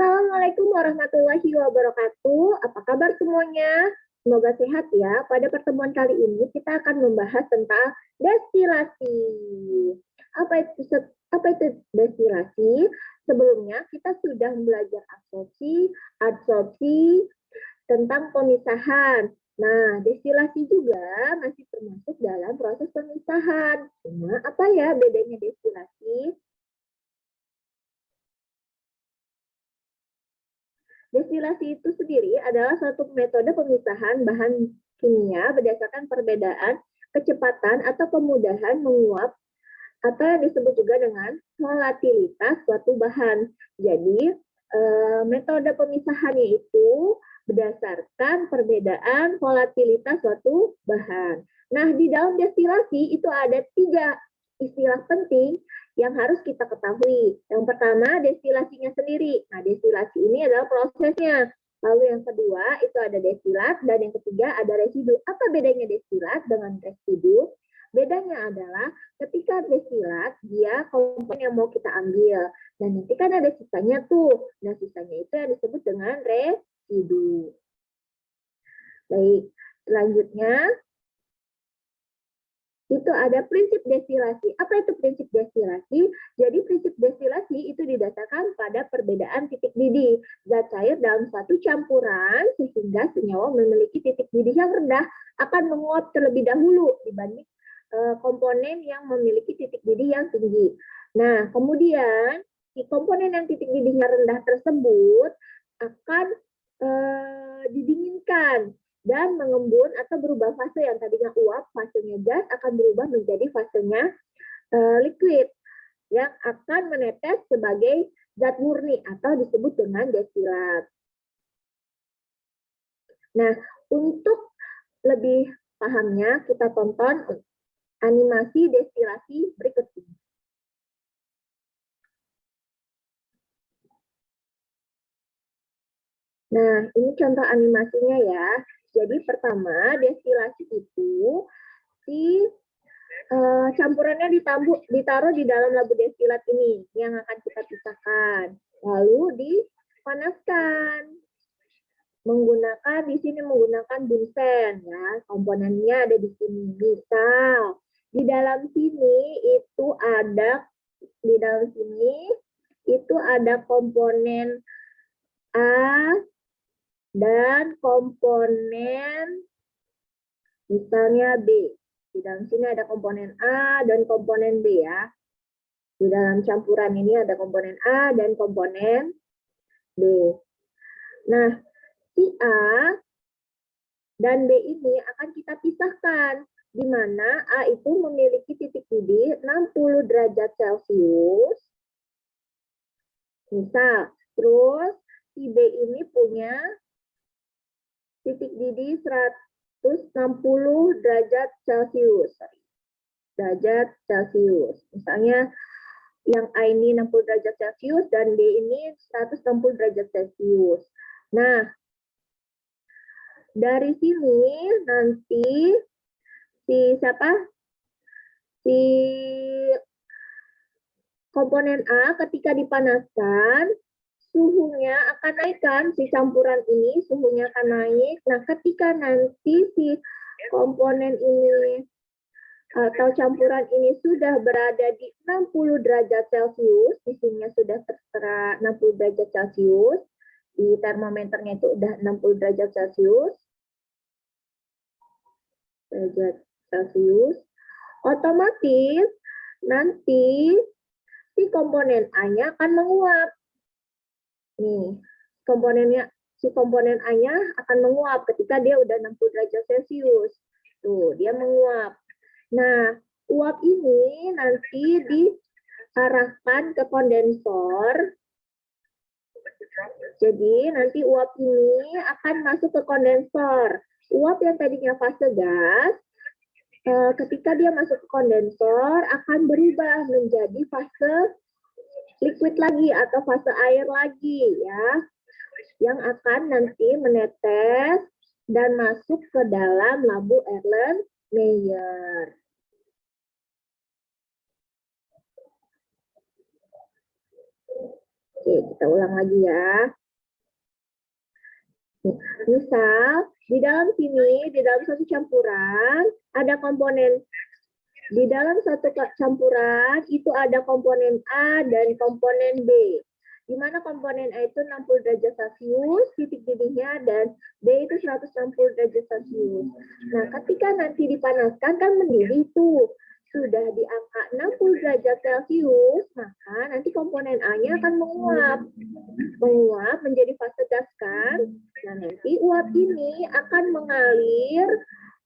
Assalamualaikum warahmatullahi wabarakatuh. Apa kabar semuanya? Semoga sehat ya. Pada pertemuan kali ini kita akan membahas tentang destilasi. Apa itu destilasi? Sebelumnya kita sudah belajar absorpsi, tentang pemisahan. Nah, destilasi juga masih termasuk dalam proses pemisahan. Cuma apa ya bedanya destilasi? Destilasi itu sendiri adalah suatu metode pemisahan bahan kimia berdasarkan perbedaan kecepatan atau kemudahan menguap atau yang disebut juga dengan volatilitas suatu bahan. Jadi, metode pemisahannya itu berdasarkan perbedaan volatilitas suatu bahan. Nah, di dalam destilasi itu ada 3 istilah penting yang harus kita ketahui. Yang pertama, destilasinya sendiri. Nah, destilasi ini adalah prosesnya. Lalu yang kedua, itu ada destilat, dan yang ketiga ada residu. Apa bedanya destilat dengan residu? Bedanya adalah ketika destilat, dia komponen yang mau kita ambil. Dan nanti kan ada sisanya tuh. Nah, sisanya itu yang disebut dengan residu. Baik, selanjutnya itu ada prinsip destilasi. Apa itu prinsip destilasi? Jadi prinsip destilasi itu didasarkan pada perbedaan titik didih zat cair dalam suatu campuran sehingga senyawa memiliki titik didih yang rendah akan menguap terlebih dahulu dibanding komponen yang memiliki titik didih yang tinggi. Nah, kemudian si komponen yang titik didihnya rendah tersebut akan didinginkan dan mengembun atau berubah fase. Yang tadinya uap, fasenya gas akan berubah menjadi fasenya liquid yang akan menetes sebagai zat murni atau disebut dengan destilat. Nah, untuk lebih pahamnya kita tonton animasi destilasi berikut ini. Nah, ini contoh animasinya ya. Jadi pertama, destilasi itu campurannya ditaruh di dalam labu destilat ini yang akan kita pisahkan. Lalu dipanaskan. Di sini menggunakan bunsen ya. Komponennya ada di sini. Misal di dalam sini itu ada komponen A dan komponen misalnya B. Di dalam sini ada komponen A dan komponen B ya. Di dalam campuran ini ada komponen A dan komponen B. Nah, si A dan B ini akan kita pisahkan, di mana A itu memiliki titik didih 60 derajat Celcius. Misal, terus si B ini punya titik didih 160 derajat Celcius. Misalnya yang A ini 60 derajat Celcius dan B ini 160 derajat Celcius. Nah, dari sini nanti si komponen A ketika dipanaskan suhunya akan naik kan, si campuran ini suhunya akan naik. Nah, ketika nanti si komponen ini atau campuran ini sudah berada di 60 derajat Celcius, di sini sudah tertera 60 derajat Celcius, di termometernya itu udah 60 derajat Celcius, otomatis nanti si komponen A-nya akan menguap. Nih, si komponen A-nya akan menguap ketika dia udah 60 derajat Celcius. Tuh, dia menguap. Nah, uap ini nanti diarahkan ke kondensor. Jadi, nanti uap ini akan masuk ke kondensor. Uap yang tadinya fase gas, ketika dia masuk ke kondensor, akan berubah menjadi fase liquid lagi atau fase air lagi ya, yang akan nanti menetes dan masuk ke dalam labu Erlenmeyer. Oke. kita ulang lagi ya. Misal, di dalam sini, di dalam satu campuran, ada komponen. Di dalam satu campuran, itu ada komponen A dan komponen B. Di mana komponen A itu 60 derajat Celcius, titik didihnya, dan B itu 160 derajat Celcius. Nah, ketika nanti dipanaskan, kan mendidih tuh. Sudah di angka 60 derajat Celcius, maka nanti komponen A-nya akan menguap menjadi fase gas kan. Nah, nanti uap ini akan mengalir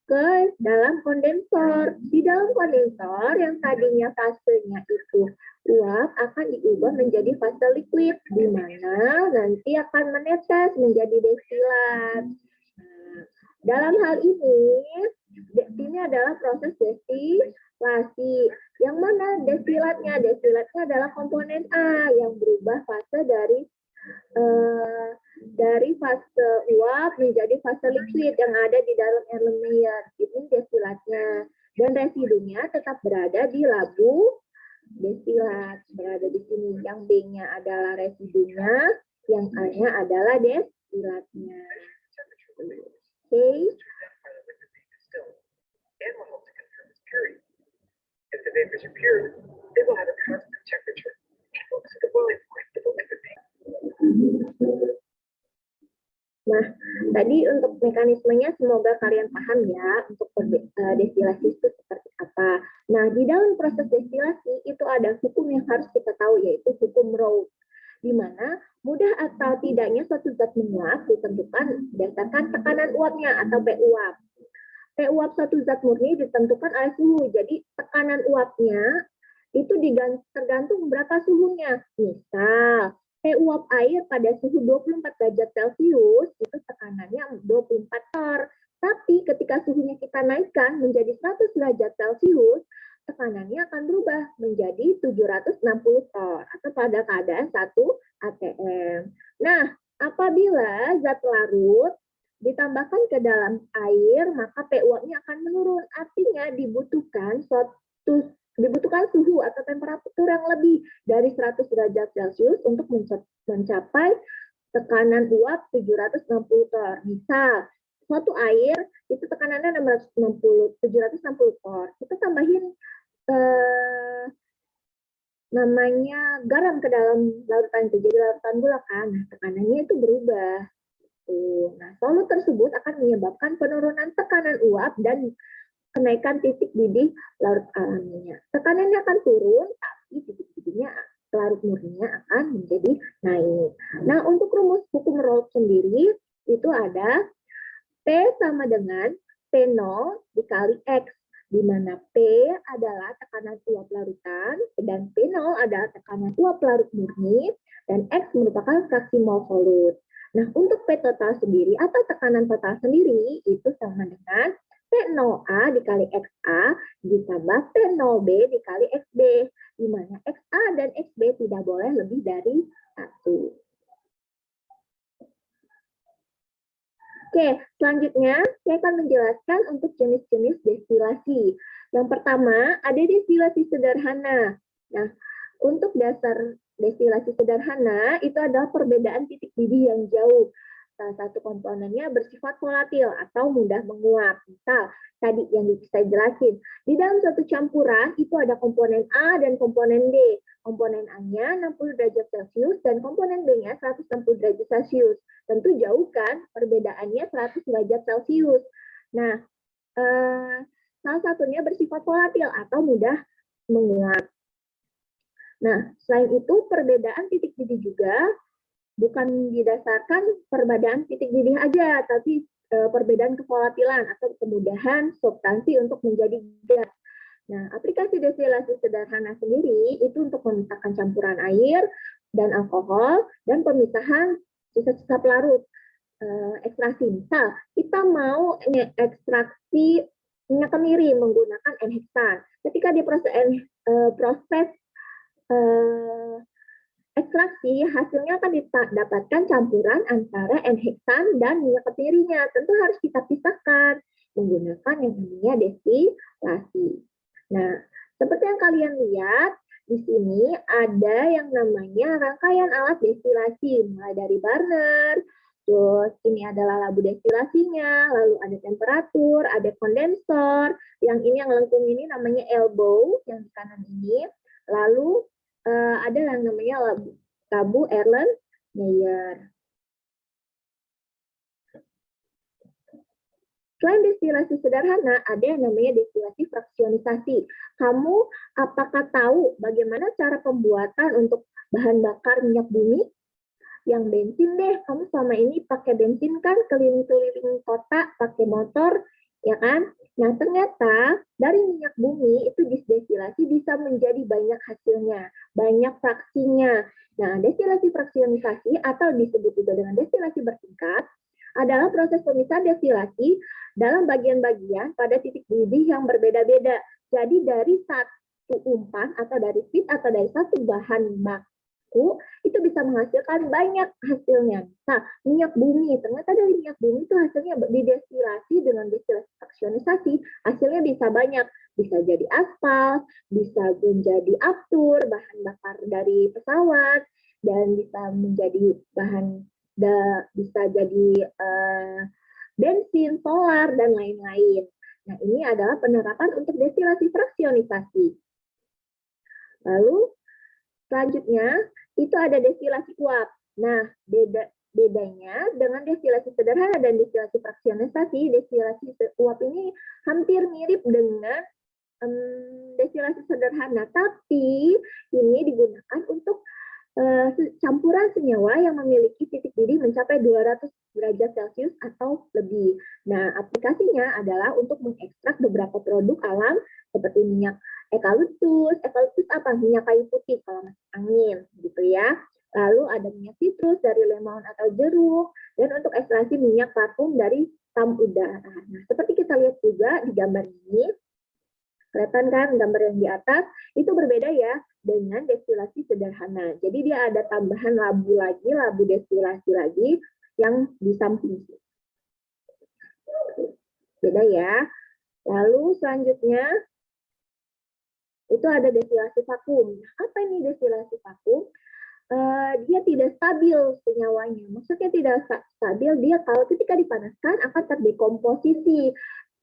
ke dalam kondensor. Di dalam kondensor yang tadinya fasenya itu uap akan diubah menjadi fase liquid, di mana nanti akan menetes menjadi destilat. Nah, dalam hal ini adalah proses destilasi. Yang mana destilatnya? Destilatnya adalah komponen A yang berubah fase dari fase uap menjadi fase liquid yang ada di dalam air layer. Ini destilatnya. Dan residunya tetap berada di labu destilat. Berada di sini. Yang B-nya adalah residunya, yang A-nya adalah destilatnya. Oke. If the vapors are pure, they will have a constant temperature equal to the boiling point of the liquid vapor. Nah, tadi untuk mekanismenya semoga kalian paham ya untuk destilasi itu seperti apa. Nah, di dalam proses destilasi itu ada hukum yang harus kita tahu, yaitu hukum Raoult, di mana mudah atau tidaknya suatu zat menguap ditentukan berdasarkan tekanan uapnya atau P uap. P uap suatu zat murni ditentukan oleh suhu. Jadi tekanan uapnya itu tergantung berapa suhunya. Misal, P uap air pada suhu 24 derajat Celcius itu tekanannya 24 torr. Tapi ketika suhunya kita naikkan menjadi 100 derajat Celcius, tekanannya akan berubah menjadi 760 torr atau pada keadaan 1 atm. Nah, apabila zat larut ditambahkan ke dalam air, maka P uapnya akan menurun. Artinya dibutuhkan suhu atau temperatur yang lebih dari 100 derajat Celcius untuk mencapai tekanan uap 760 torr. Misal, suatu air itu tekanannya 760 torr. Kita tambahin namanya garam ke dalam larutan itu, jadi larutan gula kan. Nah, tekanannya itu berubah. Nah, solut tersebut akan menyebabkan penurunan tekanan uap dan kenaikan titik didih larut alaminya. Tekanannya akan turun, tapi titik didihnya larut murninya akan menjadi naik. Nah, untuk rumus hukum Raoult sendiri itu ada P sama dengan P0 dikali X, di mana P adalah tekanan uap larutan dan P0 adalah tekanan uap larut murni dan X merupakan fraksi mol solut. Nah, untuk P total sendiri atau tekanan total sendiri itu sama dengan P0A dikali XA ditambah P0B dikali XB, di mana XA dan XB tidak boleh lebih dari 1. Oke, selanjutnya saya akan menjelaskan untuk jenis-jenis destilasi. Yang pertama, ada destilasi sederhana. Nah, untuk dasar destilasi sederhana itu adalah perbedaan titik didih yang jauh. Salah satu komponennya bersifat volatil atau mudah menguap. Misal, tadi yang saya jelasin, di dalam satu campuran itu ada komponen A dan komponen B. Komponen A-nya 60 derajat Celcius dan komponen B-nya 160 derajat Celcius. Tentu jauh kan, perbedaannya 100 derajat Celcius. Nah, salah satunya bersifat volatil atau mudah menguap. Nah, selain itu perbedaan titik didih juga bukan didasarkan perbedaan titik didih aja, tapi perbedaan kevolatilan atau kemudahan substansi untuk menjadi gas. Nah, aplikasi destilasi sederhana sendiri itu untuk memisahkan campuran air dan alkohol dan pemisahan sisa-sisa pelarut. Ekstraksi, misal kita mau ekstraksi minyak kemiri menggunakan N-heksan. Ketika di proses ekstraksi, hasilnya akan didapatkan campuran antara N-heksan dan minyak kemirinya. Tentu harus kita pisahkan menggunakan yang namanya destilasi. Nah, seperti yang kalian lihat, Di sini ada yang namanya rangkaian alat destilasi, mulai dari burner, terus ini adalah labu destilasinya, lalu ada temperatur, ada kondensor, yang ini yang lengkung ini namanya elbow, yang di kanan ini, lalu ada yang namanya labu Erlenmeyer. Selain destilasi sederhana, ada yang namanya destilasi fraksionisasi. Kamu apakah tahu bagaimana cara pembuatan untuk bahan bakar minyak bumi? Yang bensin deh, kamu selama ini pakai bensin kan, keliling-keliling kota, pakai motor, ya kan? Nah, ternyata dari minyak bumi itu destilasi bisa menjadi banyak hasilnya, banyak fraksinya. Nah, destilasi fraksionisasi atau disebut juga dengan destilasi bertingkat adalah proses pemisahan destilasi dalam bagian-bagian pada titik didih yang berbeda-beda. Jadi dari satu umpan atau dari feed atau dari satu bahan baku itu bisa menghasilkan banyak hasilnya. Nah, minyak bumi, ternyata dari minyak bumi itu hasilnya didestilasi dengan destilasi fraksionisasi, hasilnya bisa banyak. Bisa jadi aspal, bisa menjadi aftur, bahan bakar dari pesawat, dan bisa menjadi bahan bisa jadi bensin, solar, dan lain-lain. Nah, ini adalah penerapan untuk destilasi fraksionisasi. Lalu, selanjutnya, itu ada destilasi uap. Nah, bedanya dengan destilasi sederhana dan destilasi fraksionisasi, destilasi uap ini hampir mirip dengan destilasi sederhana, tapi ini digunakan untuk campuran senyawa yang memiliki titik didih mencapai 200 derajat Celcius atau lebih. Nah, aplikasinya adalah untuk mengekstrak beberapa produk alam seperti minyak eukaliptus. Eukaliptus apa? Minyak kayu putih kalau masuk angin, gitu ya. Lalu ada minyak citrus dari lemon atau jeruk, dan untuk ekstraksi minyak parfum dari tam udara. Nah, seperti kita lihat juga di gambar ini, kelihatan kan gambar yang di atas, itu berbeda ya dengan destilasi sederhana. Jadi dia ada tambahan labu lagi, labu destilasi lagi yang di samping. Beda ya. Lalu selanjutnya itu ada destilasi vakum. Apa ini destilasi vakum? Dia tidak stabil senyawanya. Maksudnya tidak stabil, dia kalau ketika dipanaskan akan terdekomposisi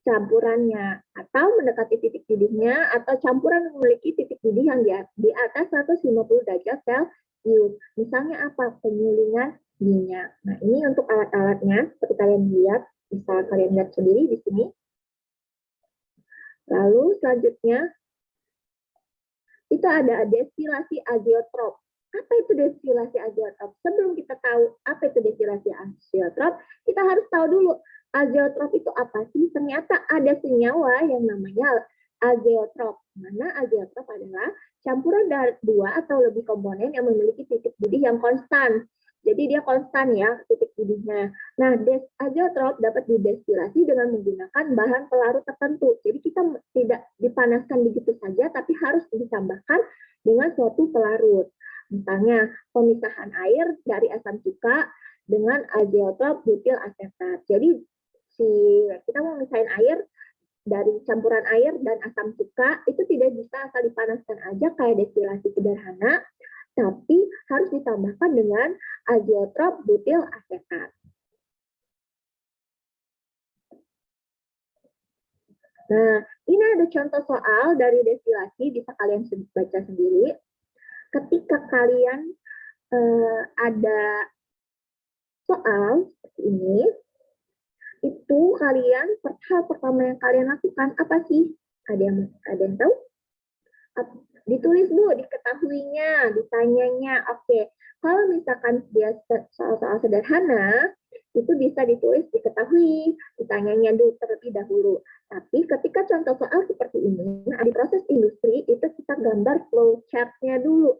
campurannya atau mendekati titik didihnya atau campuran memiliki titik didih yang di atas 150 derajat Celcius. Misalnya apa? Penyulingan minyak. Nah, ini untuk alat-alatnya seperti kalian lihat, bisa kalian lihat sendiri di sini. Lalu selanjutnya itu ada destilasi azeotrop. Apa itu destilasi azeotrop? Sebelum kita tahu apa itu destilasi azeotrop, kita harus tahu dulu azeotrop itu apa sih? Ternyata ada senyawa yang namanya azeotrop. Mana azeotrop adalah campuran dari dua atau lebih komponen yang memiliki titik didih yang konstan. Jadi dia konstan ya titik didihnya. Nah, azeotrop dapat didestilasi dengan menggunakan bahan pelarut tertentu. Jadi kita tidak dipanaskan begitu saja, tapi harus ditambahkan dengan suatu pelarut. Misalnya pemisahan air dari asam cuka dengan azeotrop butil asetat. Jadi kita mau misahin air dari campuran air dan asam cuka itu tidak bisa asal dipanaskan aja kayak destilasi sederhana, tapi harus ditambahkan dengan azeotrop butil asetat. Nah, ini ada contoh soal dari destilasi, bisa kalian baca sendiri. Ketika kalian ada soal seperti ini, itu kalian hal pertama yang kalian lakukan apa sih? Ada yang tahu? Ditulis dulu, diketahuinya, ditanyanya. Oke, kalau misalkan dia soal-soal sederhana, itu bisa ditulis diketahui, ditanyanya dulu terlebih dahulu. Tapi ketika contoh soal seperti ini, di proses industri itu kita gambar flow chart-nya dulu.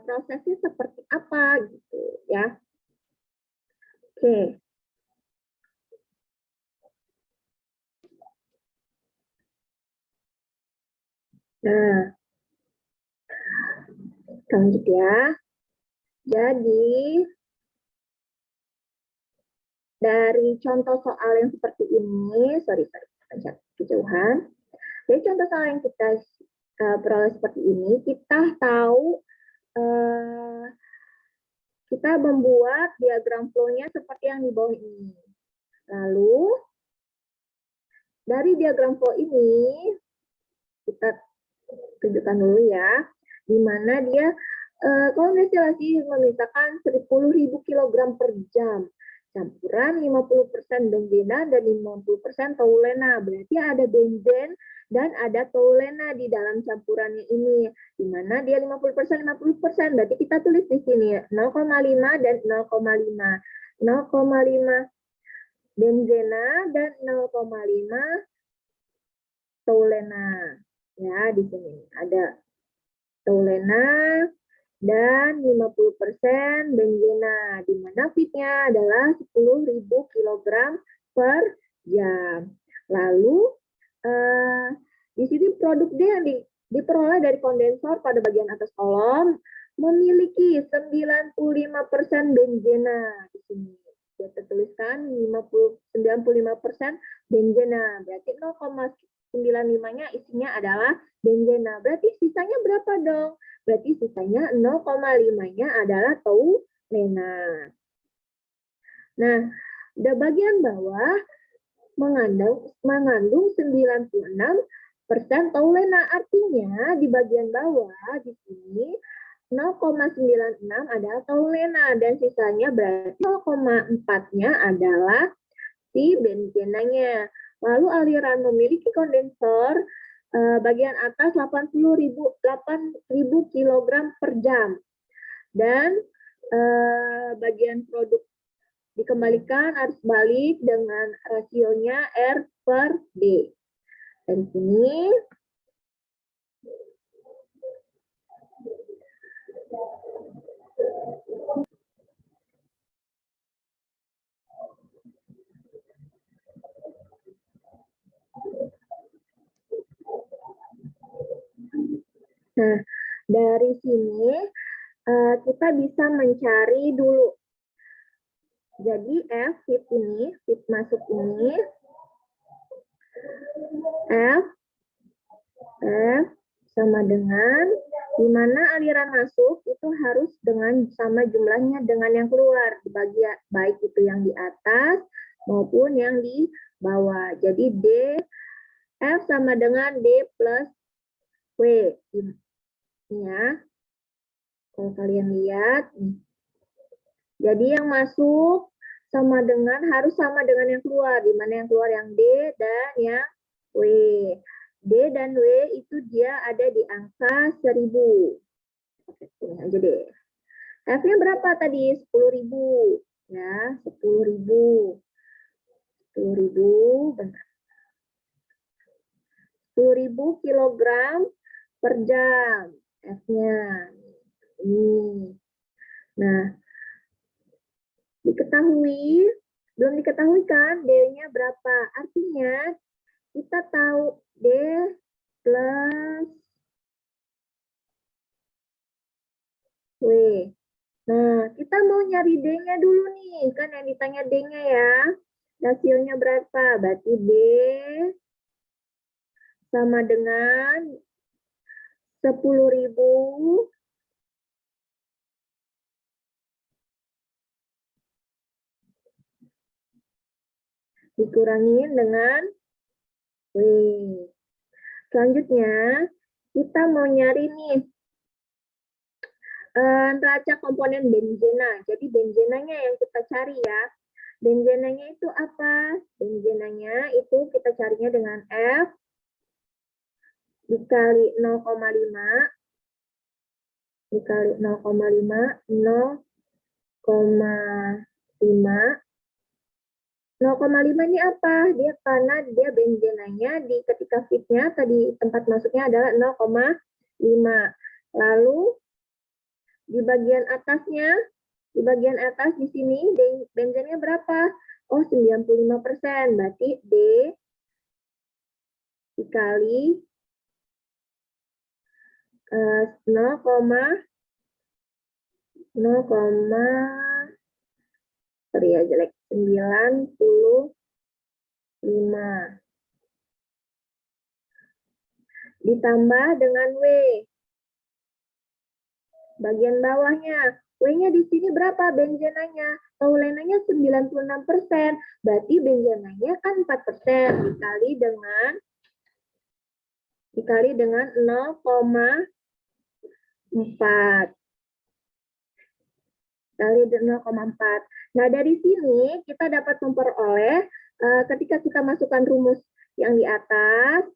Prosesnya seperti apa gitu ya. Oke. Nah, lanjut ya. Jadi, dari contoh soal yang seperti ini, sorry, kejauhan. Dari contoh soal yang kita peroleh seperti ini, kita tahu kita membuat diagram flow-nya seperti yang di bawah ini. Lalu dari diagram flow ini kita tunjukkan dulu ya, di mana dia kalau destilasi memisahkan 10.000 kg per jam, campuran 50% benzena dan 50% toulena. Berarti ada benzen dan ada toulena di dalam campurannya ini, di mana dia 50%, 50%. Berarti kita tulis di sini 0,5 dan 0,5. 0,5 benzena dan 0,5 toulena. Ya, di sini ada toulena dan 50% benzena, di mana fitnya adalah 10.000 kg per jam. Lalu di sini produk D yang diperoleh dari kondensor pada bagian atas kolom memiliki 95% benzena. Di sini dia tertuliskan 95% benzena, berarti 0,95-nya isinya adalah benzena. Berarti sisanya berapa dong? Berarti sisanya 0,5-nya adalah toulena. Nah, di bagian bawah mengandung 96% toulena. Artinya di bagian bawah di sini 0,96 adalah toulena dan sisanya berarti 0,4-nya adalah si benzenanya. Lalu aliran memiliki kondensor bagian atas 80.000 kg per jam dan bagian produk dikembalikan arus balik dengan rasionya R per D. Dan sini nah, dari sini kita bisa mencari dulu. Jadi F fit ini, fit masuk ini, F sama dengan di mana aliran masuk itu harus dengan sama jumlahnya dengan yang keluar di bagian baik itu yang di atas maupun yang di bawah. Jadi D F sama dengan D plus W. Ini ya. Kalau kalian lihat nih. Jadi yang masuk sama dengan harus sama dengan yang keluar, di mana yang keluar yang D dan yang W. D dan W itu dia ada di angka 1000. Oke, ini aja deh. F-nya berapa tadi? 10.000. Ya, 10.000. 10.000, benar. 10.000 kilogram per jam. F-nya. Ini. Nah, belum diketahui kan D-nya berapa. Artinya kita tahu D plus W. Nah, kita mau nyari D-nya dulu nih. Kan yang ditanya D-nya ya. Rasionya berapa? Berarti D sama dengan 10.000 dikurangin dengan W. Selanjutnya, kita mau nyari nih neraca komponen benzena. Jadi benzenanya yang kita cari ya. Benzenanya itu apa? Benzenanya itu kita carinya dengan F dikali 0,5 dikali 0,5 0,5 ini apa? Dia karena dia benzenanya di ketika fitnya tadi tempat masuknya adalah 0,5. Lalu di bagian atasnya, di bagian atas di sini benzennya berapa? Oh, 95%. Berarti D dikali 0,0, sorry ya jelek, 95. ditambah dengan W. Bagian bawahnya, W-nya di sini berapa benzenanya? Taulenanya 96%, berarti benzenanya kan 4%, dikali dengan 0,4. Kali 0,4. Nah, dari sini kita dapat memperoleh ketika kita masukkan rumus yang di atas,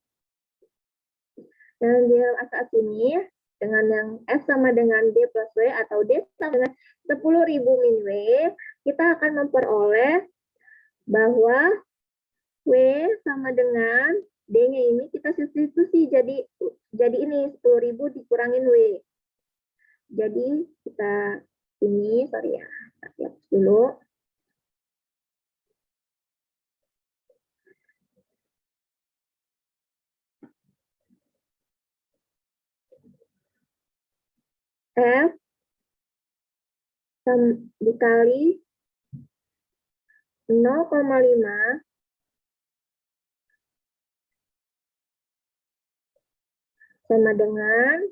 ini, dengan yang F sama dengan D plus W atau D sama dengan 10.000 min W, kita akan memperoleh bahwa W sama dengan D-nya ini kita substitusi jadi ini 10.000 dikurangin W. Jadi kita ini, sorry ya, kita hapus dulu. F dikali 0,5 sama dengan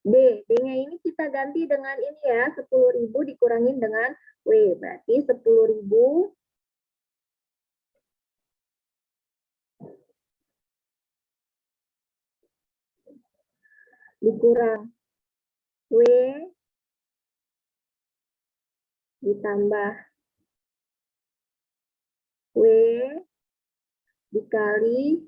D. D-nya ini kita ganti dengan ini ya, 10.000 dikurangin dengan W. Berarti 10.000 dikurang W ditambah W dikali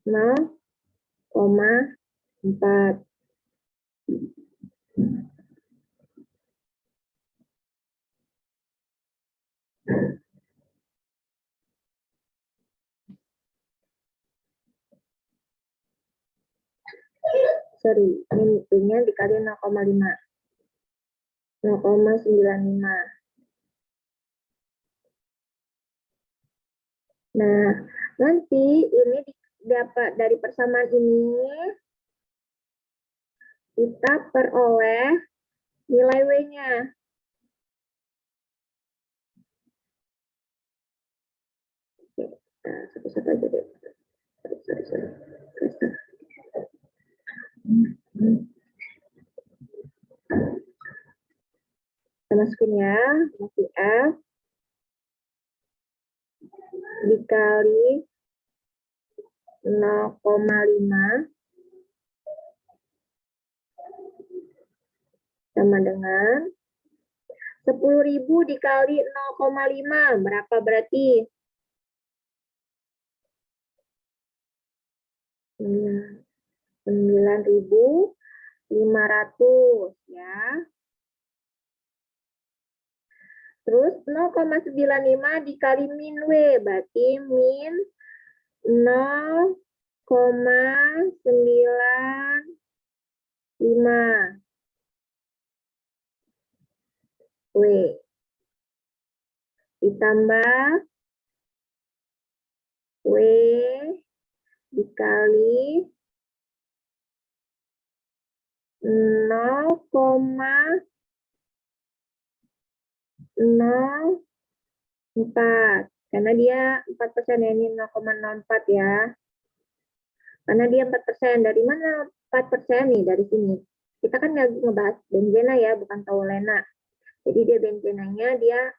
0,4. Sorry, ini dikali 0,5. 0,95. Nah, nanti ini dapat dari persamaan ini kita peroleh nilai W-nya. Satu-satu aja deh. Sorry. Kita masukin ya, masih F dikali 0,5 sama dengan 10.000 dikali 0,5. Berapa berarti? 9.500 ya. Terus 0,95 dikali min W, berarti min 0,95 W ditambah W dikali 0,04 karena dia 4% ya, ini 0,04 ya. Karena dia 4%. Dari mana 4% nih? Dari sini. Kita kan ngebahas benzena ya, bukan taulena. Jadi dia benzenanya dia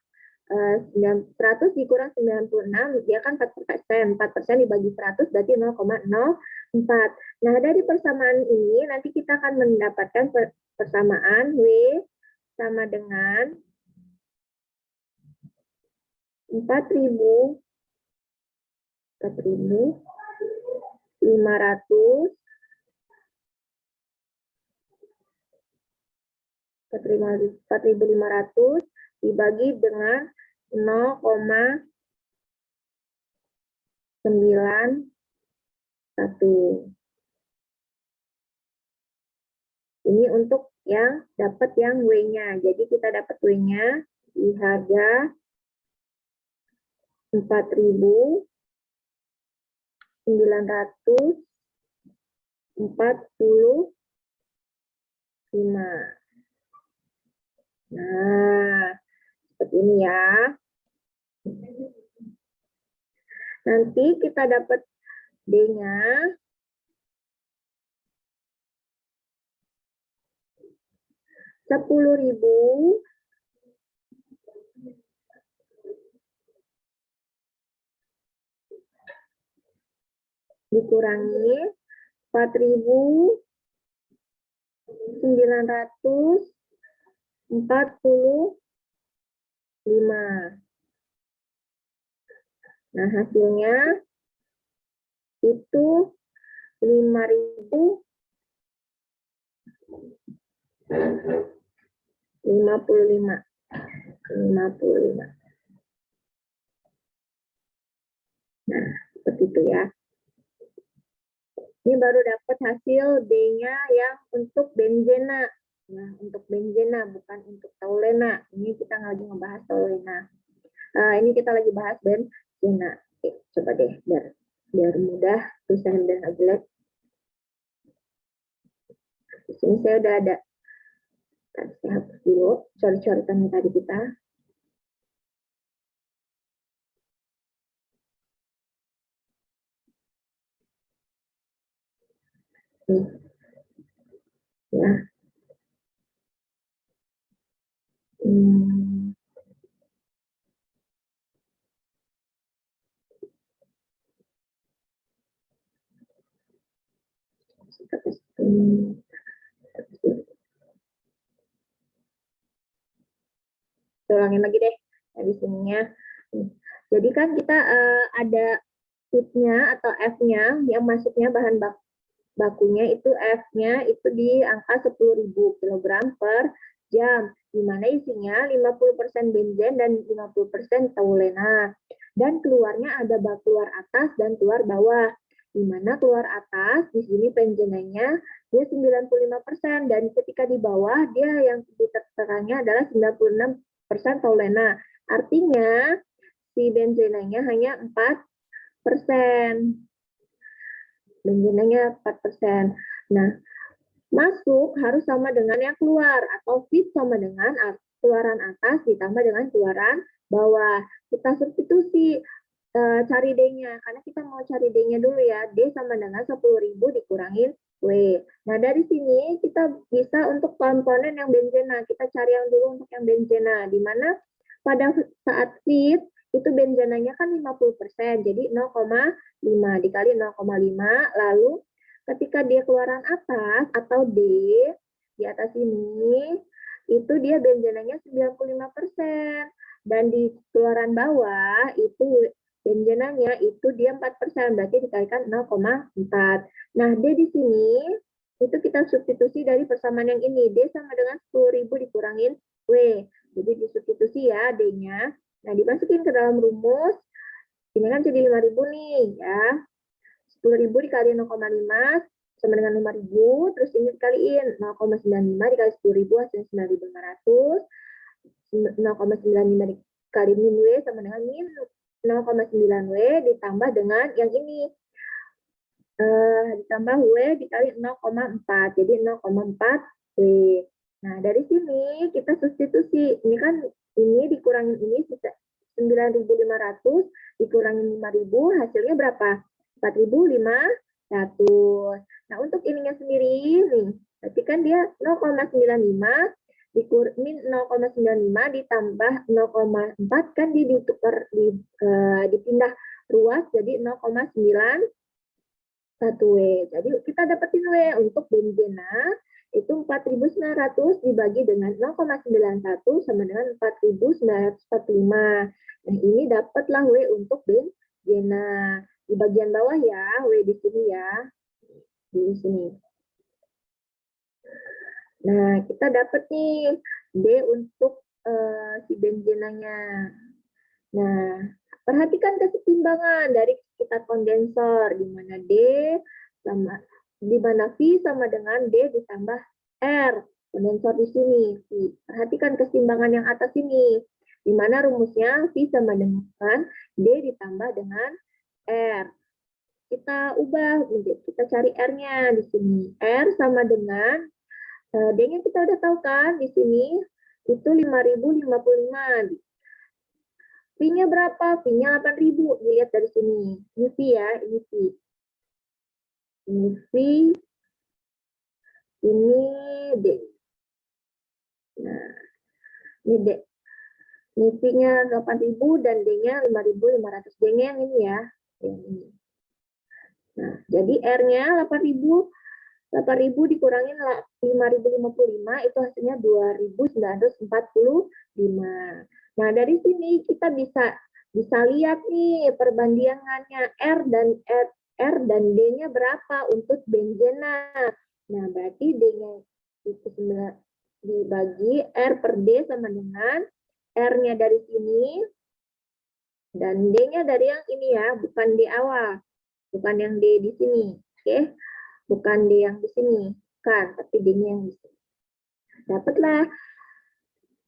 100 dikurang 96, dia kan 4%. 4% dibagi 100 berarti 0,04. Nah, dari persamaan ini nanti kita akan mendapatkan persamaan W sama dengan 4.500 dibagi dengan 0,91. Ini untuk yang dapat yang W-nya. Jadi kita dapat W-nya di harga 4.945. Nah, seperti ini ya. Nanti kita dapat D-nya 10.000 dikurangi 4.945. Nah, hasilnya itu 5.055. Nah, seperti itu ya. Ini baru dapat hasil D-nya yang untuk benzena. Nah, untuk benzena, bukan untuk taulena. Ini kita lagi ngebahas taulena. Ini kita lagi bahas benzena. Oke, coba deh, biar mudah tulisan dan jelek. Di sini saya udah ada. Saya hapus dulu coret-coretan tadi kita. Ya. Ulangin lagi deh di sininya. Jadi kan kita ada fit-nya atau F-nya yang masuknya bahan bakunya itu F-nya itu di angka 10.000 kg per jam, di mana isinya 50% benzen dan 50% taulena. Dan keluarnya ada bak keluar atas dan keluar bawah. Di mana keluar atas di sini benzenanya dia 95% dan ketika di bawah dia yang ditekannya adalah 96% taulena. Artinya si benzenanya hanya 4%. Benzenanya 4%. Nah, masuk harus sama dengan yang keluar atau fit sama dengan keluaran atas ditambah dengan keluaran bawah. Kita substitusi cari D-nya karena kita mau cari D-nya dulu ya. D sama dengan 10.000 dikurangin W. Nah, dari sini kita bisa untuk komponen yang benzena. Kita cari yang dulu untuk yang benzena di mana pada saat fit itu benzenanya kan 50%, jadi 0,5 dikali 0,5, lalu ketika dia keluaran atas atau D di atas ini itu dia benzenanya 95% dan di keluaran bawah itu benzenanya itu dia 4%, berarti dikalikan 0,4. Nah, D di sini itu kita substitusi dari persamaan yang ini, D sama dengan 10.000 dikurangin W. Jadi disubstitusi ya D-nya. Nah, dimasukin ke dalam rumus. Ini kan jadi 5.000 nih ya. 10.000 dikali 0,5 sama dengan 5.000. Terus ini dikaliin 0,95 dikali 10.000 hasilnya 9.500. 0,95 dikali min W sama dengan min 0,9 W ditambah dengan yang ini. Ditambah W dikali 0,4. Jadi 0,4 W. Nah, dari sini kita substitusi. Ini kan ini dikurangin ini 9.500 dikurangin 5.000 hasilnya berapa? 4.500. Nah, untuk ininya sendiri nih, berarti kan dia 0,95 min 0,95 ditambah 0,4 kan ditukar dipindah ruas jadi 0,91 W. Jadi kita dapetin W untuk benzena itu 4.900 dibagi dengan 0,91 sama dengan 4.945. Nah, ini dapatlah W untuk benzena. Di bagian bawah ya, W di sini ya. Di sini. Nah, kita dapat nih D untuk si benzenanya. Nah, perhatikan kesetimbangan dari sekitar kondensor, di mana D sama di mana V sama dengan D ditambah R. Kondensor di sini. Perhatikan kesetimbangan yang atas ini. Di mana rumusnya V sama dengan D ditambah dengan R. Kita ubah, kita cari R-nya di sini. R sama dengan D-nya kita udah tahu kan di sini itu 5.055. V-nya berapa? V-nya 8.000. Dilihat dari sini. Ini V ya, ini V. Ini V, ini D. Nah, ini D. Ini V-nya 8.000 dan D-nya 5.500. D-nya yang ini ya. Yang ini. Nah, jadi R-nya 8.000 dikurangin 5.055 itu hasilnya 2.945. Nah, dari sini kita bisa lihat nih perbandingannya R dan D-nya berapa untuk benzena. Nah, berarti D-nya itu dibagi R per D sama dengan R-nya dari sini dan D-nya dari yang ini ya, bukan D awal. Bukan yang D di sini. Oke. Bukan D yang di sini, kan, tapi D-nya yang di sini. Dapatlah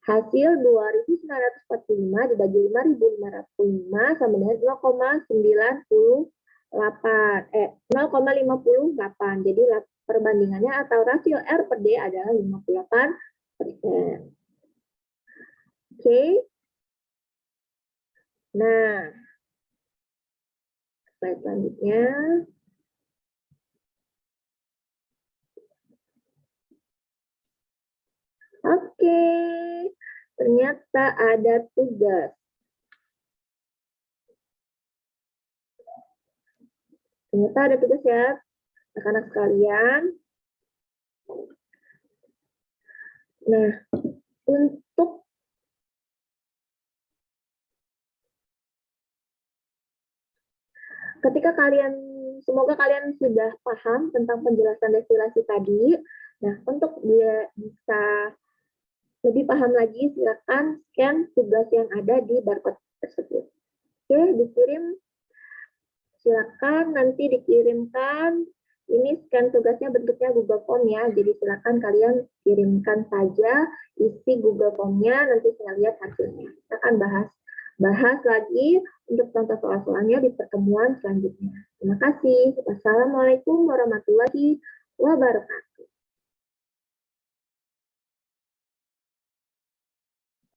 hasil 2.945 dibagi 5.505 sama dengan 0,58. Jadi perbandingannya atau rasio R per D adalah 58%. Oke. Nah, slide selanjutnya. Oke, ternyata ada tugas. Ternyata ada tugas ya, anak-anak sekalian. Nah, untuk semoga kalian sudah paham tentang penjelasan destilasi tadi. Nah, untuk dia bisa lebih paham lagi, silakan scan tugas yang ada di barcode tersebut. Oke, dikirim. Silakan nanti dikirimkan. Ini scan tugasnya bentuknya Google Form ya. Jadi silakan kalian kirimkan saja isi Google Form-nya. Nanti saya lihat hasilnya. Kita akan bahas lagi untuk contoh soal-soalnya di pertemuan selanjutnya. Terima kasih. Wassalamualaikum warahmatullahi wabarakatuh.